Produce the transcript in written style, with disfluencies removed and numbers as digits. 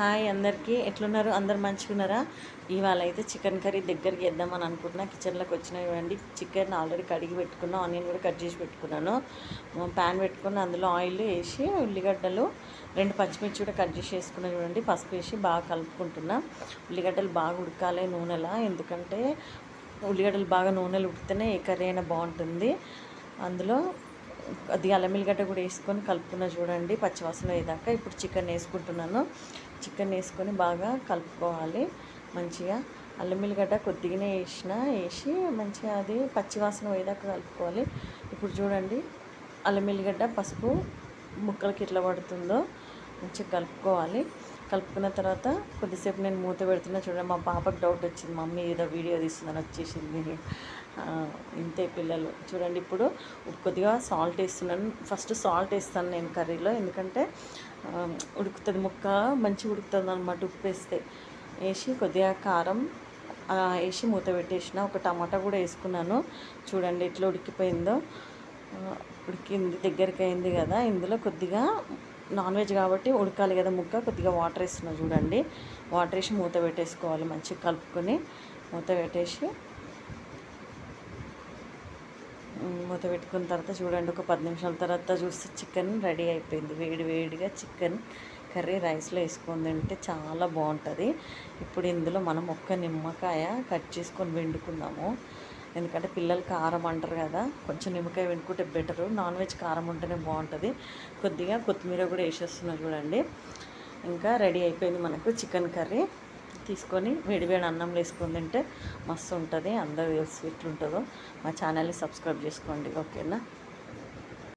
Hi అందరికీ, ఎట్లున్నారు? అందరు మంచిగున్నారా? ఇవాళ అయితే చికెన్ కర్రీ దగ్గరికి వేద్దామని అనుకుంటున్నా. కిచెన్లోకి వచ్చినా చూడండి. చికెన్ ఆల్రెడీ కడిగి పెట్టుకున్నా, ఆనియన్ కూడా కట్ చేసి పెట్టుకున్నాను. ప్యాన్ పెట్టుకుని అందులో ఆయిల్ వేసి ఉల్లిగడ్డలు 2 పచ్చిమిర్చి కూడా కట్ చేసి వేసుకున్నా చూడండి. పసుపు వేసి బాగా కలుపుకుంటున్నా. ఉల్లిగడ్డలు బాగా ఉడకాలి నూనెలా, ఎందుకంటే ఉల్లిగడ్డలు బాగా నూనెలు ఉడికితేనే ఏ కర్రీ అయినా బాగుంటుంది. అందులో అది అల్లం ఎల్లిగడ్డ కూడా వేసుకొని కలుపుకున్న చూడండి, పచ్చివాసన అయ్యేదాకా. ఇప్పుడు చికెన్ వేసుకుంటున్నాను. చికెన్ వేసుకొని బాగా కలుపుకోవాలి మంచిగా. అల్లం ఎల్లిగడ్డ కొద్దిగానే వేసి మంచిగా అది పచ్చివాసన పోయేదాకా కలుపుకోవాలి. ఇప్పుడు చూడండి, అల్లం ఎల్లిగడ్డ పసుపు ముక్కలకి ఎట్లా పడుతుందో మంచిగా కలుపుకోవాలి. కలుపుకున్న తర్వాత కొద్దిసేపు నేను మూత పెడుతున్నా చూడండి. మా పాపకు డౌట్ వచ్చింది, మమ్మీ ఏదో వీడియో తీస్తుందని వచ్చేసింది. ఇంతే పిల్లలు. చూడండి, ఇప్పుడు కొద్దిగా సాల్ట్ వేస్తున్నాను. ఫస్ట్ సాల్ట్ వేస్తాను నేను కర్రీలో, ఎందుకంటే ఉడుకుతుంది ముక్క, మంచిగా ఉడుకుతుంది అనమాట. ఉప్పు వేసి కొద్దిగా కారం వేసి మూత పెట్టేసిన. ఒక టమాటా కూడా వేసుకున్నాను. చూడండి ఎట్లా ఉడికిపోయిందో. ఉడికింది, దగ్గరికి అయింది కదా. ఇందులో కొద్దిగా నాన్ వెజ్ కాబట్టి ఉడకాలి కదా ముక్క, కొద్దిగా వాటర్ వేస్తున్నా చూడండి. వాటర్ వేసి మూత పెట్టేసుకోవాలి. మంచిగా కలుపుకొని మూత పెట్టుకున్న తర్వాత చూడండి, ఒక 10 నిమిషాల తర్వాత చూస్తే చికెన్ రెడీ అయిపోయింది. వేడిగా చికెన్ కర్రీ రైస్లో వేసుకొని తింటే చాలా బాగుంటుంది. ఇప్పుడు ఇందులో మనం ఒక్క నిమ్మకాయ కట్ చేసుకొని వండుకుందాము. ఎందుకంటే పిల్లలు కారం అంటారు కదా, కొంచెం నిమ్మకాయ వండుకుంటే బెటరు. నాన్ వెజ్ కారం ఉంటేనే బాగుంటుంది. కొద్దిగా కొత్తిమీర కూడా వేసేస్తున్నా చూడండి. ఇంకా రెడీ అయిపోయింది మనకు చికెన్ కర్రీ. తీసుకొని వేడివేడి అన్నంలో వేసుకొని తింటే మస్తు ఉంటుంది. అందరూ తెలుసు ఎట్లుంటుందో. మా ఛానల్ని సబ్స్క్రైబ్ చేసుకోండి, ఓకేనా?